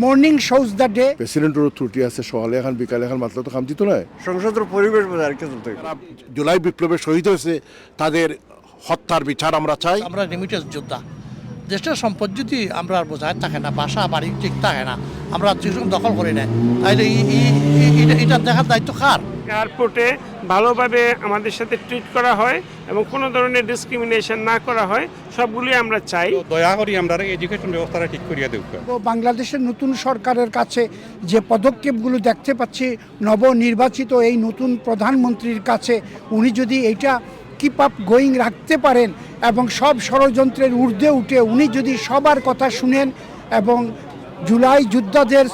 Morning shows the day. প্রেসিডেন্টেরও ত্রুটি আছে, সকালে এখন বিকালে এখন মাত্র তো কাম দিত নয়। সংসদের পরিবেশ বোঝার কিছু জুলাই বিপ্লবে শহীদ হয়েছে তাদের হত্যার বিচার আমরা চাই। আমরা রেমিটেন্স যোদ্ধা, দেশের সম্পদ যদি আমরা বোঝায় থাকে না, বাসা বাড়ি ঠিক থাকে না, আমরা দখল করি না, তাইলে এটা দেখার দায়িত্ব কার? এয়ারপোর্টে ভালোভাবে আমাদের সাথে ট্রিট করা হয় এবং কোনো ধরনের ডিসক্রিমিনেশন না করা হয়, সবগুলোই আমরা চাই। দয়া করি আমরা এডুকেশন ব্যবস্থাটা ঠিক করিয়া দেব। বাংলাদেশের নতুন সরকারের কাছে যে পদক্ষেপগুলো দেখতে পাচ্ছি নবনির্বাচিত এই নতুন প্রধানমন্ত্রীর কাছে, উনি যদি এইটা কিপ আপ গোয়িং রাখতে পারেন এবং সব ষড়যন্ত্রের ঊর্ধ্বে উঠে উনি যদি সবার কথা শুনেন এবং জুলাই যোদ্ধাদের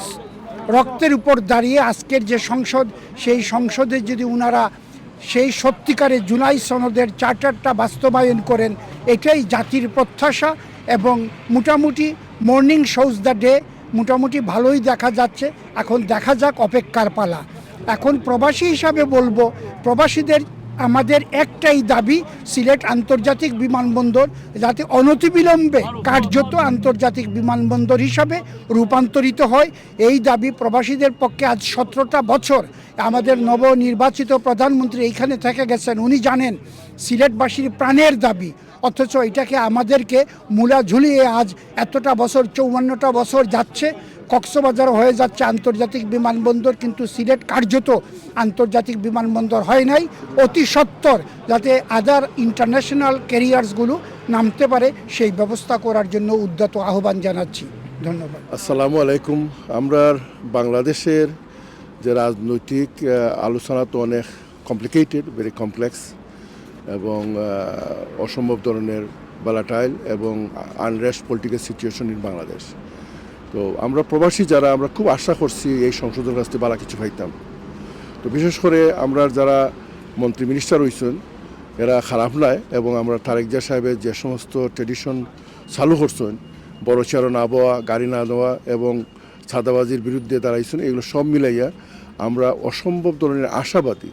রক্তের উপর দাঁড়িয়ে আজকের যে সংসদ, সেই সংসদে যদি উনারা সেই সত্যিকারে জুলাই সনদের চার্টারটা বাস্তবায়ন করেন, এটাই জাতির প্রত্যাশা। এবং মোটামুটি মর্নিং শোজ দ্য ডে, মোটামুটি ভালোই দেখা যাচ্ছে। এখন দেখা যাক, অপেক্ষার পালা। এখন প্রবাসী হিসাবে বলবো, প্রবাসীদের আমাদের একটাই দাবি, সিলেট আন্তর্জাতিক বিমানবন্দর যাতে অনতিবিলম্বে কার্যত আন্তর্জাতিক বিমানবন্দর হিসাবে রূপান্তরিত হয়। এই দাবি প্রবাসীদের পক্ষে আজ 17টা বছর আমাদের নবনির্বাচিত প্রধানমন্ত্রী এইখানে থেকে গেছেন, উনি জানেন সিলেটবাসীর প্রাণের দাবি। অথচ এটাকে আমাদেরকে মূলা ঝুলিয়ে আজ এতটা বছর, 54টা বছর যাচ্ছে, কক্সবাজার হয়ে যাচ্ছে আন্তর্জাতিক বিমানবন্দর, কিন্তু সিলেট কার্যত আন্তর্জাতিক বিমানবন্দর হয় নাই। অতি সত্বর যাতে আদার ইন্টারন্যাশনাল ক্যারিয়ার্সগুলো নামতে পারে, সেই ব্যবস্থা করার জন্য উদ্যত আহ্বান জানাচ্ছি। ধন্যবাদ। আসসালামু আলাইকুম। আমরা বাংলাদেশের যে রাজনৈতিক আলোচনা তো অনেক কমপ্লিকেটেড, ভেরি কমপ্লেক্স এবং অসম্ভব ধরনের ভোলাটাইল এবং unrest political situation in Bangladesh. তো আমরা প্রবাসী যারা, আমরা খুব আশা করছি এই সংসদের কাছ থেকে ভালো কিছু পাইতাম। তো বিশেষ করে আমরা যারা মন্ত্রী মিনিস্টার হয়েছেন এরা খারাপ নয়, এবং আমরা তারেক জিয়া সাহেবের যে সমস্ত ট্রেডিশন চালু করছেন, বড় চেয়ারও না বওয়া, গাড়ি না দেওয়া এবং ছাদাবাজির বিরুদ্ধে দাঁড়াইছেন, এগুলো সব মিলাইয়া আমরা অসম্ভব ধরনের আশাবাদী।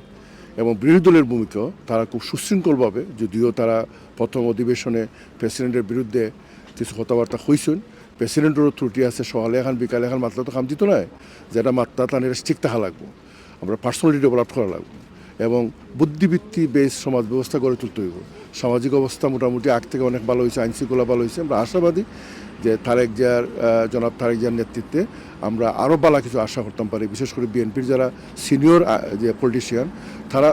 এবং বিরোধী দলের ভূমিকাও তারা খুব সুশৃঙ্খলভাবে, যদিও তারা প্রথম অধিবেশনে প্রেসিডেন্টের বিরুদ্ধে কিছু কথাবার্তা হয়েছেন, প্রেসিডেন্টেরও ত্রুটি আছে, সকালে এখন বিকালে এখন মাত্রা তো কাম দিত নয়, যেটা মাত্রা তার ঠিক থাকা লাগবো, আমরা পার্সোনালি ডেভেলপ করা লাগবো এবং বুদ্ধিবৃত্তি বেস সমাজ ব্যবস্থা গড়ে তুলতে হইব। সামাজিক অবস্থা মোটামুটি আগ থেকে অনেক ভালো হয়েছে, আইনশৃঙ্খলা ভালো হয়েছে। আমরা আশাবাদী যে জনাব তারেক জিয়ার নেতৃত্বে আমরা আরও ভালো কিছু আশা করতাম পারি। বিশেষ করে বিএনপির যারা সিনিয়র যে পলিটিশিয়ান, তারা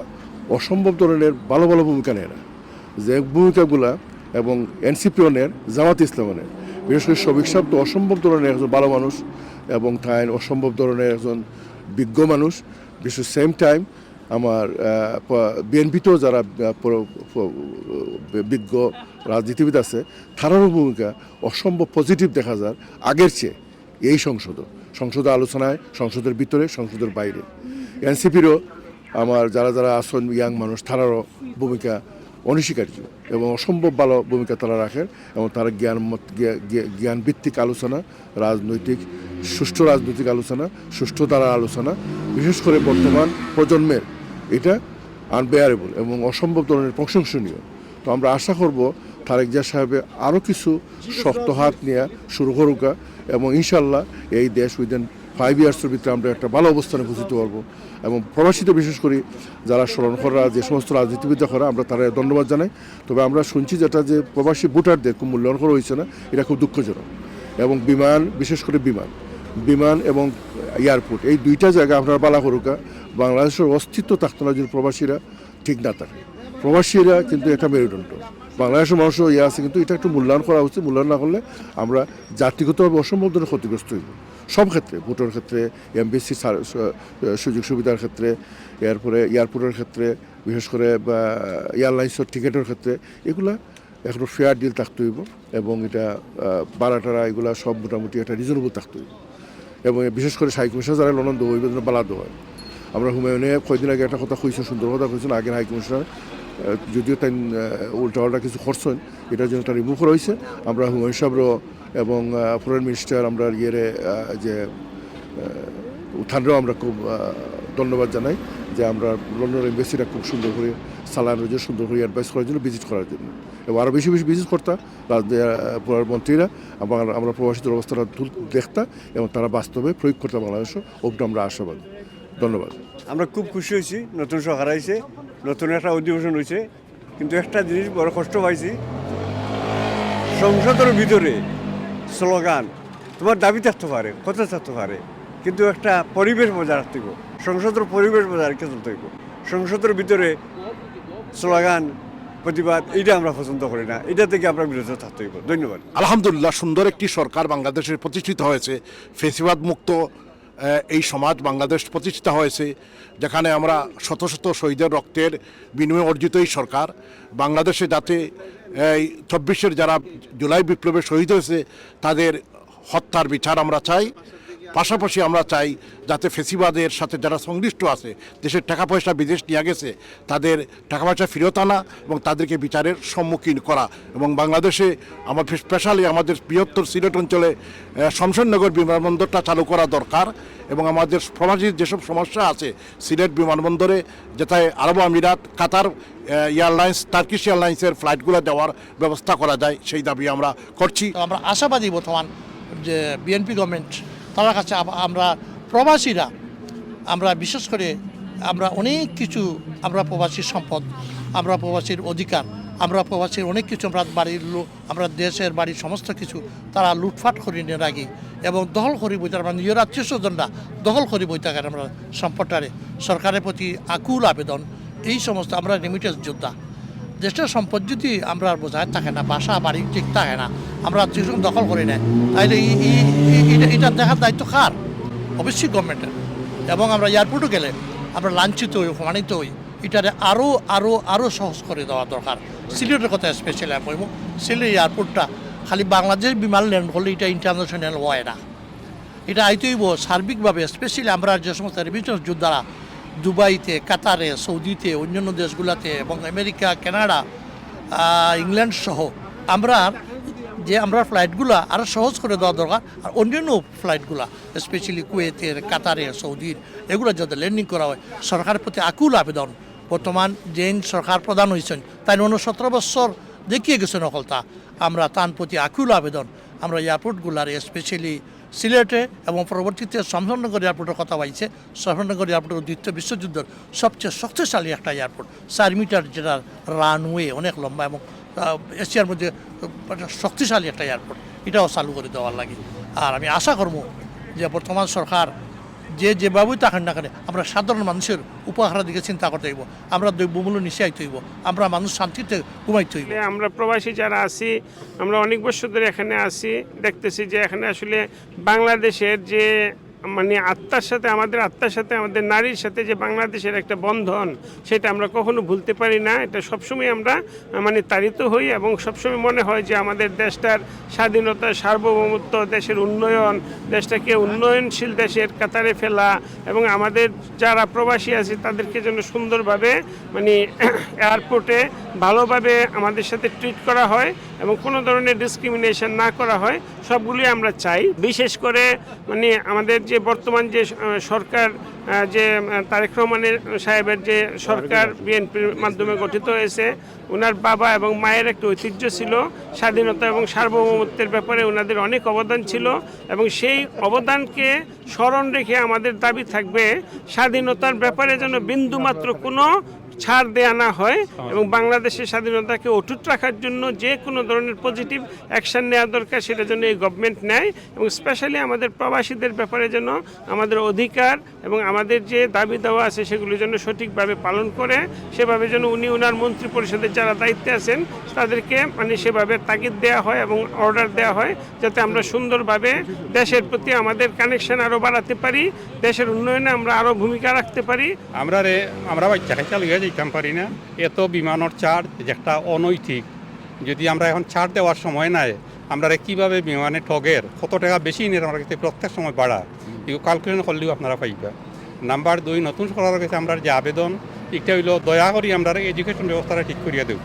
অসম্ভব ধরনের ভালো ভালো ভূমিকা নেয় না, যে ভূমিকাগুলা এবং এনসিপিওনের, জামাত ইসলামের, বিশেষ করে শফিক সাহেব তো অসম্ভব ধরনের একজন ভালো মানুষ এবং তাই অসম্ভব ধরনের একজন বিজ্ঞ মানুষ। বিশেষ সেম টাইম আমার বিএনপিতেও যারা বিজ্ঞ রাজনীতিবিদ আছে, তারারও ভূমিকা অসম্ভব পজিটিভ দেখা যায় আগের চেয়ে এই সংসদে আলোচনায়, সংসদের ভিতরে, সংসদের বাইরে। এনসিপিরও আমার যারা যারা আসন ইয়াং মানুষ, তারারও ভূমিকা অনস্বীকার্য এবং অসম্ভব ভালো ভূমিকা তারা রাখেন এবং তারা জ্ঞানভিত্তিক আলোচনা, সুষ্ঠু রাজনৈতিক আলোচনা, সুষ্ঠু ধারার আলোচনা, বিশেষ করে বর্তমান প্রজন্মের, এটা আনবেয়ারেবল এবং অসম্ভব ধরনের প্রশংসনীয়। তো আমরা আশা করব তারেক জিয়া সাহেবের আরও কিছু শক্ত হাত নিয়ে শুরু করুকা এবং ইনশাল্লাহ এই দেশ উইদিন 5 ইয়ার্সের ভিতরে আমরা একটা ভালো অবস্থানে পৌঁছতে পারবো। এবং প্রবাসীতে বিশেষ করে যারা স্মরণকররা, যে সমস্ত রাজনীতিবিদ করা, আমরা তারা ধন্যবাদ জানাই। তবে আমরা শুনছি যেটা যে প্রবাসী ভোটারদের খুব মূল্যায়ন করা হয়েছে না, এটা খুব দুঃখজনক। এবং বিশেষ করে বিমান এবং এয়ারপোর্ট, এই দুইটা জায়গা আপনারা বালা করুকা, বাংলাদেশের অস্তিত্ব থাকতো না যদি প্রবাসীরা ঠিক না থাকে। প্রবাসীরা কিন্তু এটা মেরুদণ্ড, বাংলাদেশের মানুষও আছে, কিন্তু এটা একটু মূল্যায়ন করা উচিত। মূল্যায়ন না করলে আমরা জাতিগতভাবে অসম্ভব ধরনের ক্ষতিগ্রস্ত হইব সব ক্ষেত্রে, ভোটের ক্ষেত্রে, এমবিসি সুযোগ সুবিধার ক্ষেত্রে, এরপরে এয়ারপোর্টের ক্ষেত্রে, বিশেষ করে এয়ারলাইন্সের টিকিটের ক্ষেত্রে, এগুলা এখন ফেয়ার ডিল থাকতে হইব এবং এটা বাড়াটারা এগুলা সব মোটামুটি একটা রিজনেবল থাকতে হইব। এবং বিশেষ করে হাইকমিশনার যারা লনন্দ হইব যেন বালাদ হয়। আমরা হুমায়ুনে কয়েকদিন আগে একটা কথা কইছেন, সুন্দর কথা কইছেন, আগের হাইকমিশনার যদিও তাই উল্টা কিছু খরচন, এটার জন্য একটা রিমুভ করা হয়েছে। আমরা হুমায়ুন সাহেবরও এবং ফরেন মিনিস্টার আমরা যে উত্থানরাও আমরা খুব ধন্যবাদ জানাই যে আমরা লন্ডন এম্বাসিটা খুব সুন্দর করে চালানোর জন্য সুন্দর করে অ্যাডভাইস করার জন্য ভিজিট করার জন্য এবং আরও বেশি বেশি ভিজিট করতাম মন্ত্রীরা আমরা প্রবাসীদের অবস্থাটা দেখতাম এবং তারা বাস্তবে প্রয়োগ করতাম বাংলাদেশও ওটা আমরা আশাবাদী। ধন্যবাদ। আমরা খুব খুশি হয়েছি, নতুন সরকার আইছে, নতুন একটা অধিবেশন হয়েছে, কিন্তু একটা জিনিস বড় কষ্ট পাইছি, সংসদের ভিতরে স্লোগান তোমার দাবি থাকতে পারে, কথা থাকতে পারে, কিন্তু একটা পরিবেশ বজায় রাখতে হবে, সংসদের পরিবেশ বজায় রাখতে চলতে হবে। সংসদের ভিতরে স্লোগান প্রতিবাদ এইটা আমরা পছন্দ করি না, এটা থেকে আমরা বিরত থাকতে হইব। ধন্যবাদ। আলহামদুলিল্লাহ, সুন্দর একটি সরকার বাংলাদেশে প্রতিষ্ঠিত হয়েছে, ফেসিবাদ মুক্ত এই সমাজ বাংলাদেশ প্রতিষ্ঠিত হয়েছে, যেখানে আমরা শত শত শহীদের রক্তের বিনিময়ে অর্জিত এই সরকার বাংলাদেশে যাতে এই 24-এর যারা জুলাই বিপ্লবে শহীদ হয়েছে তাদের হত্যার বিচার আমরা চাই। পাশাপাশি আমরা চাই যাতে ফেসিবাদের সাথে যারা সংশ্লিষ্ট আছে, দেশের টাকা পয়সা বিদেশ নিয়ে গেছে, তাদের টাকা পয়সা ফেরত আনা এবং তাদেরকে বিচারের সম্মুখীন করা। এবং বাংলাদেশে আমাদের স্পেশালি আমাদের বৃহত্তর সিলেট অঞ্চলে শমশেরনগর বিমানবন্দরটা চালু করা দরকার এবং আমাদের প্রবাসীর যেসব সমস্যা আছে সিলেট বিমানবন্দরে যেটায় আরব আমিরাত, কাতার এয়ারলাইন্স, টার্কিশ এয়ারলাইন্সের ফ্লাইটগুলো দেওয়ার ব্যবস্থা করা যায়, সেই দাবি আমরা করছি। আমরা আশাবাদী বর্তমান যে বিএনপি গভর্নমেন্ট তার কাছে আমরা প্রবাসীরা আমরা বিশেষ করে আমরা অনেক কিছু, আমরা প্রবাসীর সম্পদ, আমরা প্রবাসীর অধিকার, আমরা প্রবাসীর অনেক কিছু, আমরা বাড়ির আমরা দেশের বাড়ির সমস্ত কিছু তারা লুটফাট করি নিয়ে রাখি এবং দখল করি বইতে আমরা নিজের আত্মীয় স্বজনরা দখল করি বই থাকেন। আমরা সম্পদটারে সরকারের প্রতি আকুল আবেদন, এই সমস্ত আমরা রেমিটেন্স যোদ্ধা, দেশের সম্পদ যদি আমরা বোঝায় থাকে না, বাসা বাড়ি ঠিক থাকে না, আমরা যখন দখল করি না, তাইলে এটা দেখার দায়িত্ব কার? অবশ্যই গভর্নমেন্টের। এবং আমরা এয়ারপোর্টও গেলে আমরা লাঞ্ছিত হই, অপমানিত হই, এটারে আরও আরও আরও সহজ করে দেওয়া দরকার। সিলেটের কথা স্পেশালি আমি বলব, সিলেট এয়ারপোর্টটা খালি বাংলাদেশ বিমান ল্যান্ড করলে এটা ইন্টারন্যাশনাল হয় না, এটা আইতেইব সার্বিকভাবে। স্পেশালি আমরা যে সমস্ত রেমিটেন্স যোদ্ধারা দুবাইতে, কাতারে, সৌদিতে, অন্যান্য দেশগুলোতে এবং আমেরিকা, কানাডা, ইংল্যান্ড সহ আমরা যে আমরা ফ্লাইটগুলো আরও সহজ করে দেওয়া দরকার। আর অন্যান্য ফ্লাইটগুলো স্পেশালি কুয়েতের, কাতারে, সৌদির, এগুলো যাতে ল্যান্ডিং করা হয়, সরকারের প্রতি আকুল আবেদন। বর্তমান যে সরকার প্রধান হয়েছেন তাই 17 বছর দেখিয়ে গেছেন অকলতা, আমরা তার প্রতি আকুল আবেদন। আমরা এয়ারপোর্টগুলার স্পেশালি সিলেটে এবং পরবর্তীতে শমশেরনগর এয়ারপোর্টের কথা পাইছে। শমশেরনগর এয়ারপোর্টের দ্বিতীয় বিশ্বযুদ্ধের সবচেয়ে শক্তিশালী একটা এয়ারপোর্ট, 4 মিটার যেটা রানওয়ে অনেক লম্বা এবং এশিয়ার মধ্যে শক্তিশালী একটা এয়ারপোর্ট, এটাও চালু করে দেওয়ার লাগে। আর আমি আশা করব যে বর্তমান সরকার যেভাবেই থাকেন না কেন, আমরা সাধারণ মানুষের উপহারের দিকে চিন্তা করতে হইব, আমরা দ্রব্যমূল্য নিচে আইতে হইব, আমরা মানুষ শান্তিতে ঘুমাইতে হইব। আমরা প্রবাসী যারা আছি, আমরা অনেক বছর ধরে এখানে আছি, দেখতেছি যে এখানে আসলে বাংলাদেশের যে মানে আত্মার সাথে আমাদের নারীর সাথে যে বাংলাদেশের একটা বন্ধন, সেটা আমরা কখনো ভুলতে পারি না। এটা সবসময় আমরা মানে তাড়িত হই এবং সবসময় মনে হয় যে আমাদের দেশটার স্বাধীনতা, সার্বভৌমত্ব, দেশের উন্নয়ন, দেশটাকে উন্নয়নশীল দেশের কাতারে ফেলা এবং আমাদের যারা প্রবাসী আছে তাদেরকে যেন সুন্দরভাবে মানে এয়ারপোর্টে ভালোভাবে আমাদের সাথে ট্রিট করা হয় এবং কোনো ধরনের ডিসক্রিমিনেশন না করা হয়, সবগুলি আমরা চাই। বিশেষ করে মানে আমাদের যে বর্তমান যে সরকার, যে তারেক রহমানের সাহেবের যে সরকার বিএনপির মাধ্যমে গঠিত হয়েছে, ওনার বাবা এবং মায়ের একটা ঐতিহ্য ছিল, স্বাধীনতা এবং সার্বভৌমত্বের ব্যাপারে ওনাদের অনেক অবদান ছিল এবং সেই অবদানকে স্মরণ রেখে আমাদের দাবি থাকবে স্বাধীনতার ব্যাপারে যেন বিন্দুমাত্র কোনো ছাড় দেয়া না হয় এবং বাংলাদেশের স্বাধীনতাকে অটুট রাখার জন্য যে কোনো ধরনের পজিটিভ অ্যাকশন নেওয়া দরকার সেটা যেন এই গভর্নমেন্ট নেয় এবং স্পেশালি আমাদের প্রবাসীদের ব্যাপারে যেন আমাদের অধিকার এবং আমাদের যে দাবি দেওয়া আছে সেগুলো যেন সঠিকভাবে পালন করে, সেভাবে যেন উনি ওনার মন্ত্রী পরিষদের যারা দায়িত্বে আছেন তাদেরকে মানে সেভাবে তাগিদ দেওয়া হয় এবং অর্ডার দেওয়া হয়, যাতে আমরা সুন্দরভাবে দেশের প্রতি আমাদের কানেকশন আরও বাড়াতে পারি, দেশের উন্নয়নে আমরা আরও ভূমিকা রাখতে পারি। আমরা বাচ্চা খাইতে লিয়ে যেতাম পারি না, এত বিমানের চার্জ যেটা অনৈতিক। যদি আমরা এখন ছাড় দেওয়ার সময় নাই, আমরা কীভাবে বিমানে ঠগের কত টাকা বেশি নিয়ে আমরা কাছে প্রত্যেক সময় বাড়া, এগুলো ক্যালকুলেশন করলেও আপনারা পাইবা। নাম্বার 2, নতুন সরকারের কাছে আমরা যে আবেদন, এটা হইল দয়া করি আমরা এডুকেশন ব্যবস্থাটা ঠিক করিয়া দেব।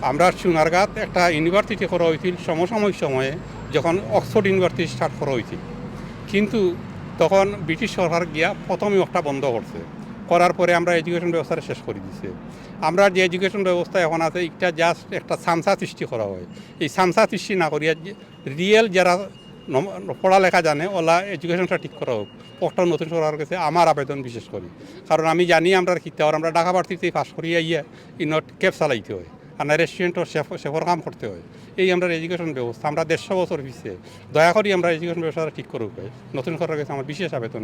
আমরা সোনারগাঁত একটা ইউনিভার্সিটি করা হয়েছিল সমসাময়িক সময়ে, যখন অক্সফোর্ড ইউনিভার্সিটি স্টার্ট করা হয়েছিল, কিন্তু তখন ব্রিটিশ সরকার গিয়া প্রথমে একটা বন্ধ করছে। করার পরে আমরা এডুকেশন ব্যবস্থাটা শেষ করে দিছে। আমরা যে এডুকেশন ব্যবস্থা এখন আছে এটা জাস্ট একটা সামসা সৃষ্টি করা হয়। এই সামসা সৃষ্টি না করিয়া রিয়েল যারা পড়ালেখা জানে ওলা এডুকেশনটা ঠিক করা হোক, একটা নতুন সরকারের কাছে আমার আবেদন বিশেষ করি। কারণ আমি জানি আমরা খিতে আমরা ঢাকা ভার্সিটি পাস করিয়া ইয়ে ইনট ক্যাব চালাইতে হয়, আর না রেস্টুরেন্টও শেফর কাম করতে হয়। এই আমরা এডুকেশন ব্যবস্থা আমরা 150 বছর পিছিয়ে, দয়া করি আমরা এডুকেশন ব্যবস্থাটা ঠিক করুক। নতুন সরকারের কাছে আমার বিশেষ আবেদন।